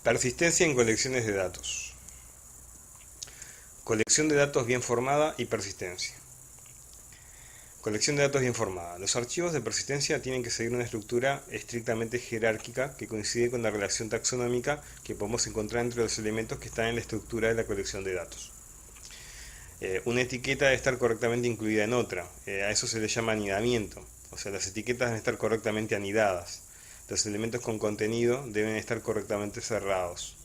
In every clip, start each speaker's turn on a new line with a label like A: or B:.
A: Persistencia en colecciones de datos. Colección de datos bien formada y persistencia. Colección de datos bien formada. Los archivos de persistencia tienen que seguir una estructura estrictamente jerárquica que coincide con la relación taxonómica que podemos encontrar entre los elementos que están en la estructura de la colección de datos. Una etiqueta debe estar correctamente incluida en otra. A eso se le llama anidamiento. O sea, las etiquetas deben estar correctamente anidadas. Los elementos con contenido deben estar correctamente cerrados.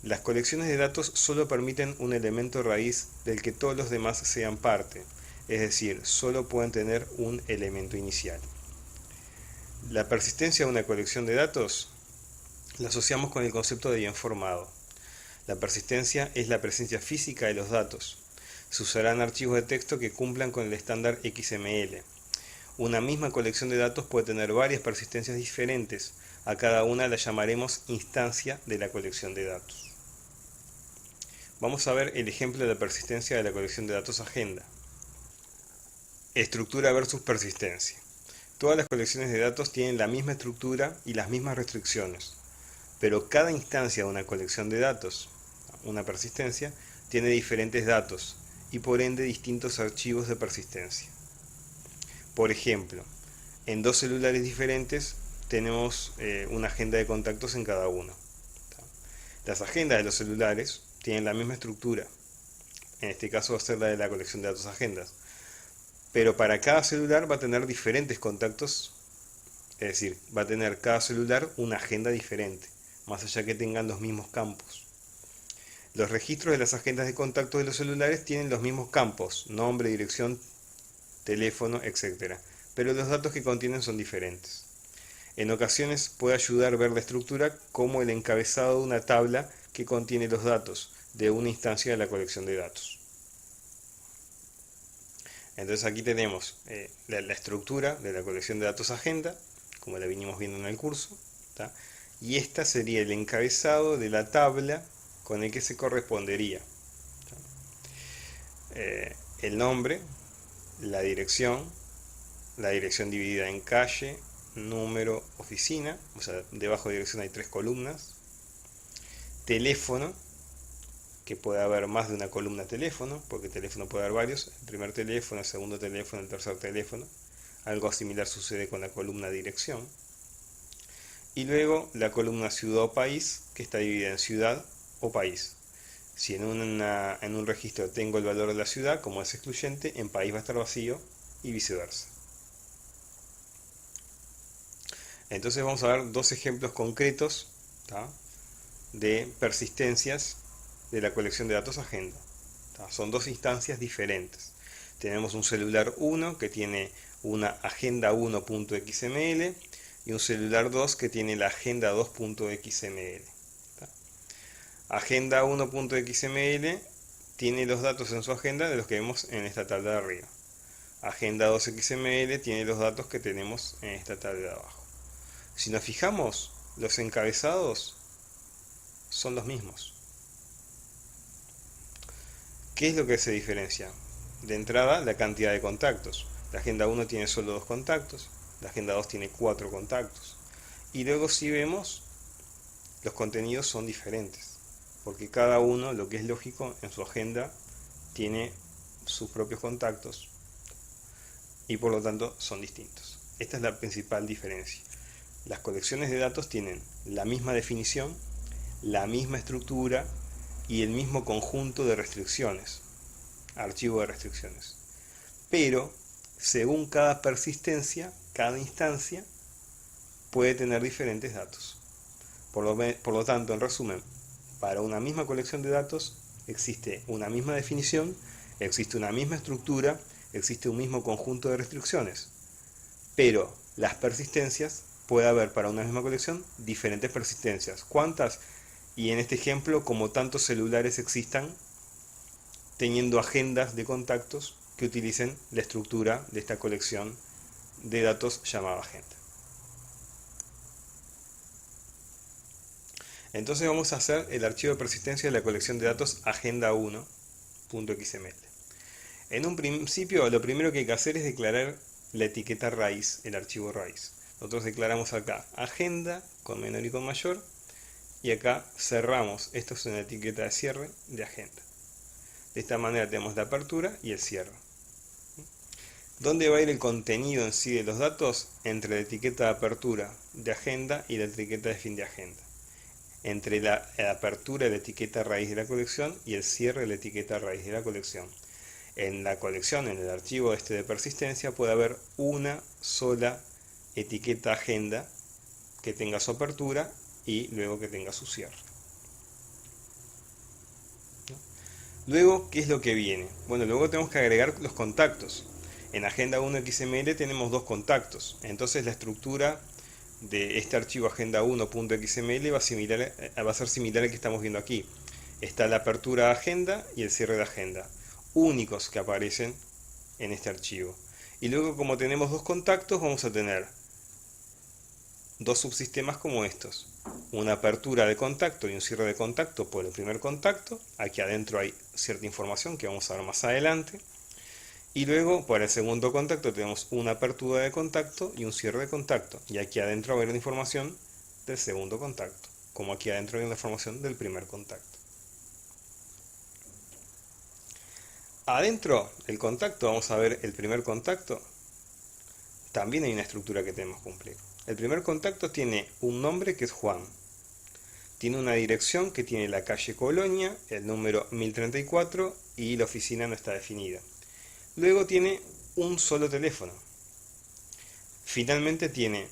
A: Las colecciones de datos solo permiten un elemento raíz del que todos los demás sean parte, es decir, solo pueden tener un elemento inicial. La persistencia de una colección de datos la asociamos con el concepto de bien formado. La persistencia es la presencia física de los datos. Se usarán archivos de texto que cumplan con el estándar XML. Una misma colección de datos puede tener varias persistencias diferentes. A cada una la llamaremos instancia de la colección de datos. Vamos a ver el ejemplo de la persistencia de la colección de datos agenda. Estructura versus persistencia. Todas las colecciones de datos tienen la misma estructura y las mismas restricciones, pero cada instancia de una colección de datos, una persistencia, tiene diferentes datos y por ende distintos archivos de persistencia. Por ejemplo, en dos celulares diferentes tenemos una agenda de contactos en cada uno. Las agendas de los celulares tienen la misma estructura, en este caso va a ser la de la colección de datos agendas, pero para cada celular va a tener diferentes contactos, es decir, va a tener cada celular una agenda diferente, más allá que tengan los mismos campos. Los registros de las agendas de contactos de los celulares tienen los mismos campos, nombre, dirección, teléfono, etc., pero los datos que contienen son diferentes. En ocasiones puede ayudar a ver la estructura como el encabezado de una tabla que contiene los datos de una instancia de la colección de datos. Entonces aquí tenemos la estructura de la colección de datos agenda, como la vinimos viendo en el curso, ¿tá? Y esta sería el encabezado de la tabla con el que se correspondería. El nombre, la dirección dividida en calle, número, oficina, o sea, debajo de dirección hay 3 columnas, teléfono, que puede haber más de una columna teléfono, porque teléfono puede haber varios, el primer teléfono, el segundo teléfono, el tercer teléfono, algo similar sucede con la columna dirección, y luego la columna ciudad o país, que está dividida en ciudad o país. Si en un registro tengo el valor de la ciudad, como es excluyente, en país va a estar vacío y viceversa. Entonces vamos a ver dos ejemplos concretos, ¿tá?, de persistencias de la colección de datos agenda. ¿Tá? Son dos instancias diferentes. Tenemos un celular 1 que tiene una agenda 1.xml y un celular 2 que tiene la agenda 2.xml. Agenda 1.xml tiene los datos en su agenda de los que vemos en esta tabla de arriba. Agenda 2.xml tiene los datos que tenemos en esta tabla de abajo. Si nos fijamos, los encabezados son los mismos. ¿Qué es lo que se diferencia? De entrada, la cantidad de contactos. La agenda 1 tiene solo 2 contactos, la agenda 2 tiene 4 contactos. Y luego si vemos, los contenidos son diferentes, porque cada uno, lo que es lógico, en su agenda tiene sus propios contactos y por lo tanto son distintos. Esta es la principal diferencia. Las colecciones de datos tienen la misma definición, la misma estructura y el mismo conjunto de restricciones, archivo de restricciones. Pero, según cada persistencia, cada instancia puede tener diferentes datos. Por lo tanto, en resumen, para una misma colección de datos existe una misma definición, existe una misma estructura, existe un mismo conjunto de restricciones. Pero las persistencias, puede haber para una misma colección diferentes persistencias. ¿Cuántas? Y en este ejemplo, como tantos celulares existan, teniendo agendas de contactos que utilicen la estructura de esta colección de datos llamada agenda. Entonces vamos a hacer el archivo de persistencia de la colección de datos agenda1.xml. En un principio, lo primero que hay que hacer es declarar la etiqueta raíz, el archivo raíz. Nosotros declaramos acá agenda con menor y con mayor y acá cerramos. Esto es una etiqueta de cierre de agenda. De esta manera tenemos la apertura y el cierre. ¿Dónde va a ir el contenido en sí de los datos? Entre la etiqueta de apertura de agenda y la etiqueta de fin de agenda. Entre la apertura de la etiqueta raíz de la colección y el cierre de la etiqueta raíz de la colección. En la colección, en el archivo este de persistencia, puede haber una sola etiqueta agenda que tenga su apertura y luego que tenga su cierre. Luego, ¿qué es lo que viene? Bueno, luego tenemos que agregar los contactos. En Agenda 1 XML tenemos dos contactos, entonces la estructura de este archivo agenda1.xml va a ser similar al que estamos viendo aquí. Está la apertura de agenda y el cierre de agenda, únicos que aparecen en este archivo. Y luego, como tenemos dos contactos, vamos a tener dos subsistemas como estos. Una apertura de contacto y un cierre de contacto por el primer contacto. Aquí adentro hay cierta información que vamos a ver más adelante. Y luego, para el segundo contacto, tenemos una apertura de contacto y un cierre de contacto. Y aquí adentro va a haber la información del segundo contacto, como aquí adentro hay la información del primer contacto. Adentro del contacto, vamos a ver el primer contacto. También hay una estructura que tenemos que cumplir. El primer contacto tiene un nombre que es Juan. Tiene una dirección que tiene la calle Colonia, el número 1034 y la oficina no está definida. Luego tiene un solo teléfono. Finalmente tiene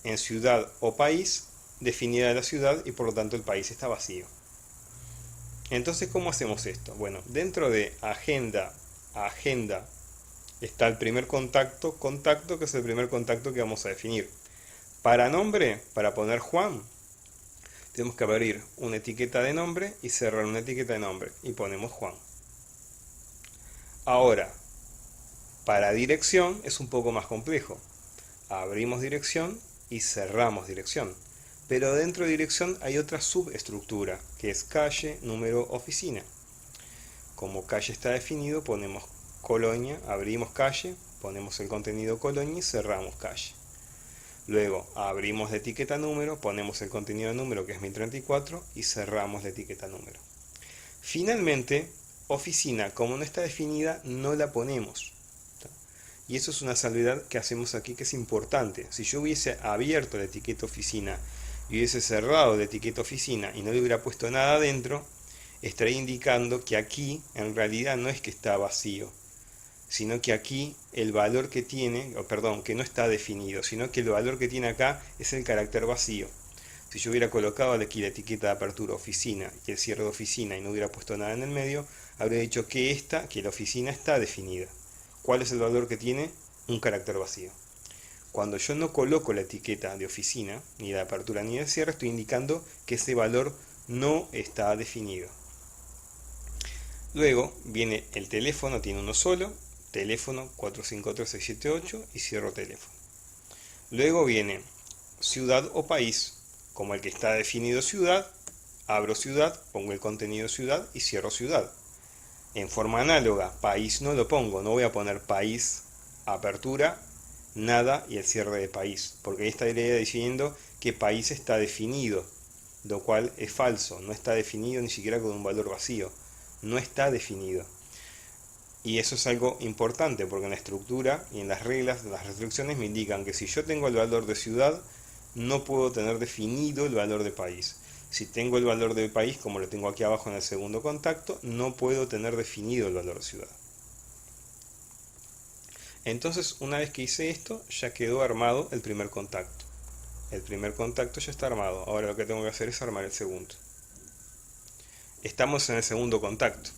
A: en ciudad o país definida la ciudad y por lo tanto el país está vacío. Entonces, ¿cómo hacemos esto? Bueno, dentro de agenda está el primer contacto, que es el primer contacto que vamos a definir. Para nombre, para poner Juan, tenemos que abrir una etiqueta de nombre y cerrar una etiqueta de nombre y ponemos Juan. Ahora, para dirección es un poco más complejo. Abrimos dirección y cerramos dirección. Pero dentro de dirección hay otra subestructura, que es calle, número, oficina. Como calle está definido, ponemos Colonia, abrimos calle, ponemos el contenido Colonia y cerramos calle. Luego abrimos la etiqueta número, ponemos el contenido de número que es 1034 y cerramos la etiqueta número. Finalmente, oficina, como no está definida, no la ponemos. Y eso es una salvedad que hacemos aquí que es importante. Si yo hubiese abierto la etiqueta oficina y hubiese cerrado la etiqueta oficina y no le hubiera puesto nada adentro, estaría indicando que aquí en realidad no es que está vacío, sino que aquí el valor que tiene, que no está definido, sino que el valor que tiene acá es el carácter vacío. Si yo hubiera colocado aquí la etiqueta de apertura oficina y el cierre de oficina y no hubiera puesto nada en el medio, habría dicho que la oficina está definida. ¿Cuál es el valor que tiene? Un carácter vacío. Cuando yo no coloco la etiqueta de oficina, ni de apertura ni de cierre, estoy indicando que ese valor no está definido. Luego viene el teléfono, tiene uno solo, teléfono 453678 y cierro teléfono. Luego viene ciudad o país, como el que está definido ciudad, abro ciudad, pongo el contenido ciudad y cierro ciudad. En forma análoga, país no lo pongo, no voy a poner país, apertura, nada y el cierre de país, porque ahí estaría diciendo que país está definido, lo cual es falso, no está definido ni siquiera con un valor vacío, no está definido. Y eso es algo importante porque en la estructura y en las reglas, las restricciones me indican que si yo tengo el valor de ciudad, no puedo tener definido el valor de país. Si tengo el valor de país, como lo tengo aquí abajo en el segundo contacto, no puedo tener definido el valor de ciudad. Entonces, una vez que hice esto, ya quedó armado el primer contacto. El primer contacto ya está armado. Ahora lo que tengo que hacer es armar el segundo. Estamos en el segundo contacto.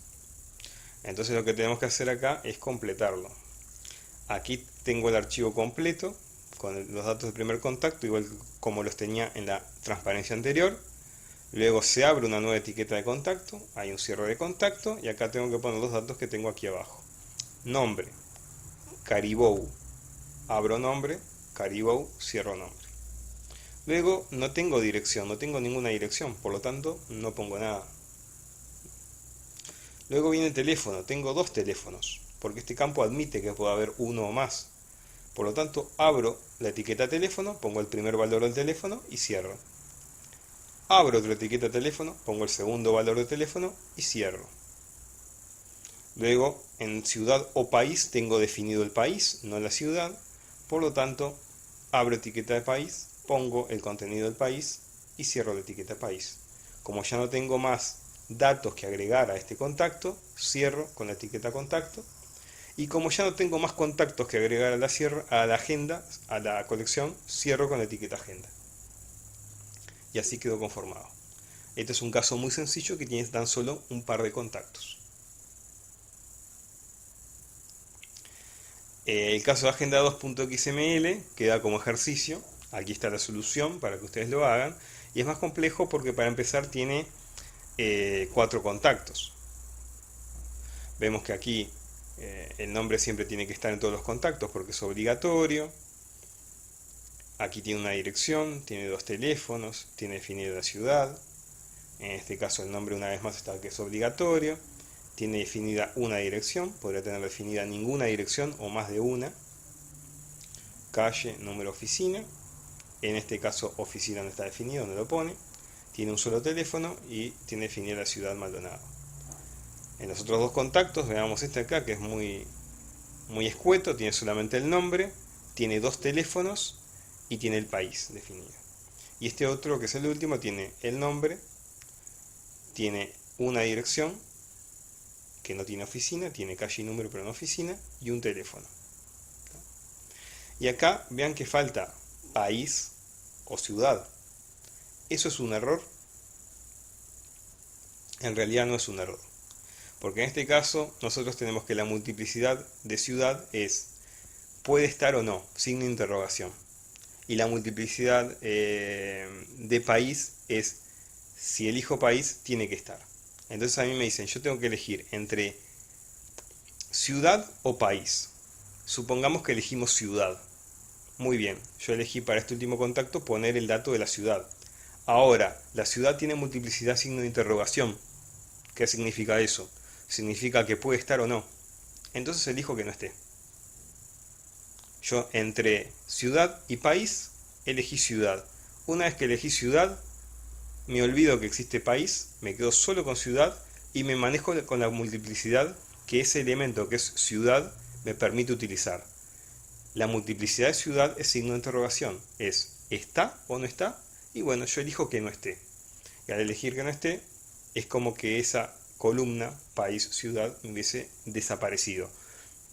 A: Entonces lo que tenemos que hacer acá es completarlo. Aquí tengo el archivo completo con los datos del primer contacto, igual como los tenía en la transparencia anterior. Luego se abre una nueva etiqueta de contacto, hay un cierre de contacto y acá tengo que poner los datos que tengo aquí abajo. Nombre, Caribou, abro nombre, Caribou, cierro nombre. Luego no tengo dirección, no tengo ninguna dirección, por lo tanto no pongo nada. Luego viene el teléfono, tengo dos teléfonos, porque este campo admite que pueda haber uno o más. Por lo tanto abro la etiqueta teléfono, pongo el primer valor del teléfono y cierro. abro otra etiqueta teléfono, pongo el segundo valor de teléfono y cierro. Luego, en ciudad o país tengo definido el país, no la ciudad, por lo tanto, abro etiqueta de país, pongo el contenido del país y cierro la etiqueta país. Como ya no tengo más datos que agregar a este contacto, cierro con la etiqueta contacto. Y como ya no tengo más contactos que agregar a la agenda, a la colección, cierro con la etiqueta agenda. Y así quedó conformado. Este es un caso muy sencillo que tiene tan solo un par de contactos. El caso de agenda 2.xml queda como ejercicio. Aquí está la solución para que ustedes lo hagan. Y es más complejo porque para empezar tiene 4 contactos. Vemos que aquí el nombre siempre tiene que estar en todos los contactos porque es obligatorio. Aquí tiene una dirección, tiene 2 teléfonos, tiene definida la ciudad. En este caso el nombre una vez más está que es obligatorio. Tiene definida una dirección, podría tener definida ninguna dirección o más de una. Calle, número, oficina. En este caso oficina no está definido, no lo pone. Tiene un solo teléfono y tiene definida la ciudad Maldonado. En los otros 2 contactos, veamos este acá que es muy escueto, tiene solamente el nombre, tiene 2 teléfonos y tiene el país definido. Y este otro, que es el último, tiene el nombre, tiene una dirección, que no tiene oficina, tiene calle y número pero no oficina, y un teléfono. Y acá vean que falta país o ciudad. ¿Eso es un error? En realidad no es un error. Porque en este caso nosotros tenemos que la multiplicidad de ciudad es puede estar o no, signo de interrogación. Y la multiplicidad de país es si elijo país tiene que estar. Entonces a mí me dicen, yo tengo que elegir entre ciudad o país. Supongamos que elegimos ciudad. Muy bien, yo elegí para este último contacto poner el dato de la ciudad. Ahora, la ciudad tiene multiplicidad signo de interrogación. ¿Qué significa eso? Significa que puede estar o no. Entonces elijo que no esté. Yo entre ciudad y país elegí ciudad. Una vez que elegí ciudad, me olvido que existe país, me quedo solo con ciudad y me manejo con la multiplicidad que ese elemento que es ciudad me permite utilizar. La multiplicidad de ciudad es signo de interrogación. Es ¿está o no está? Y bueno, yo elijo que no esté. Y al elegir que no esté, es como que esa columna, país, ciudad, me hubiese desaparecido.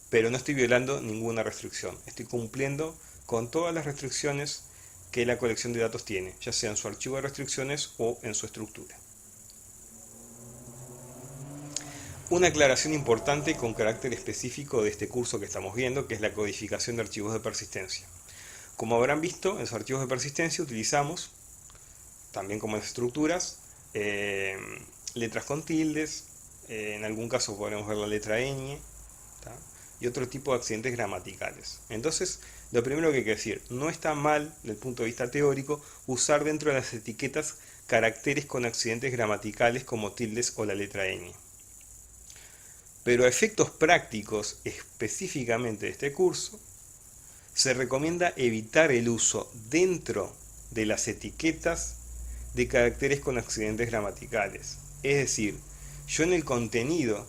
A: Pero no estoy violando ninguna restricción. Estoy cumpliendo con todas las restricciones que la colección de datos tiene, ya sea en su archivo de restricciones o en su estructura. Una aclaración importante con carácter específico de este curso que estamos viendo, que es la codificación de archivos de persistencia. Como habrán visto, en los archivos de persistencia utilizamos, también como en las estructuras, letras con tildes, en algún caso podremos ver la letra ñ, ¿tá? Y otro tipo de accidentes gramaticales. Entonces, lo primero que hay que decir, no está mal, desde el punto de vista teórico, usar dentro de las etiquetas caracteres con accidentes gramaticales como tildes o la letra ñ. Pero a efectos prácticos, específicamente de este curso, se recomienda evitar el uso dentro de las etiquetas de caracteres con accidentes gramaticales. Es decir, yo en el contenido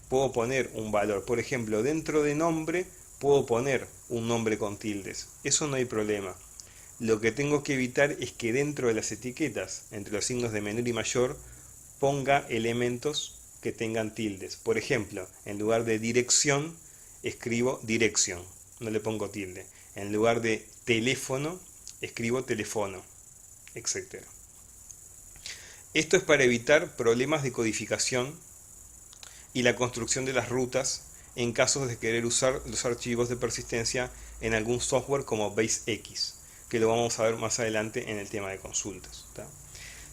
A: puedo poner un valor. Por ejemplo, dentro de nombre puedo poner un nombre con tildes. Eso no hay problema. Lo que tengo que evitar es que dentro de las etiquetas, entre los signos de menor y mayor, ponga elementos que tengan tildes. Por ejemplo, en lugar de dirección, escribo dirección. No le pongo tilde. En lugar de teléfono, escribo teléfono, etc. Esto es para evitar problemas de codificación y la construcción de las rutas en casos de querer usar los archivos de persistencia en algún software como BaseX, que lo vamos a ver más adelante en el tema de consultas, ¿tá?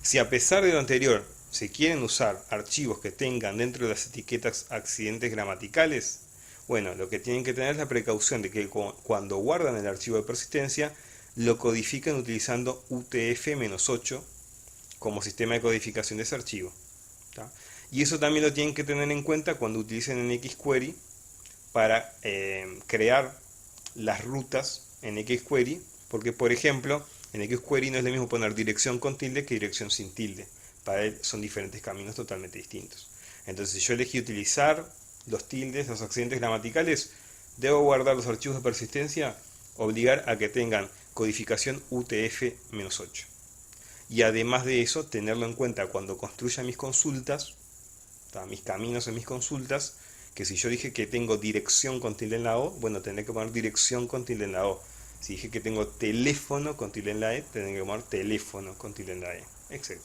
A: Si a pesar de lo anterior se quieren usar archivos que tengan dentro de las etiquetas accidentes gramaticales, bueno, lo que tienen que tener es la precaución de que cuando guardan el archivo de persistencia lo codifiquen utilizando UTF-8 como sistema de codificación de ese archivo, ¿tá? Y eso también lo tienen que tener en cuenta cuando utilicen en xQuery para crear las rutas en xQuery, porque por ejemplo, En el query no es lo mismo poner dirección con tilde que dirección sin tilde. Para él son diferentes caminos totalmente distintos. Entonces, si yo elegí utilizar los tildes, los accidentes gramaticales, debo guardar los archivos de persistencia, obligar a que tengan codificación UTF-8. Y además de eso, tenerlo en cuenta cuando construya mis consultas, mis caminos en mis consultas, que si yo dije que tengo dirección con tilde en la O, bueno, tendré que poner dirección con tilde en la O. Si dije que tengo teléfono con tilde en la E, tendré que poner teléfono con tilde en la E, etc.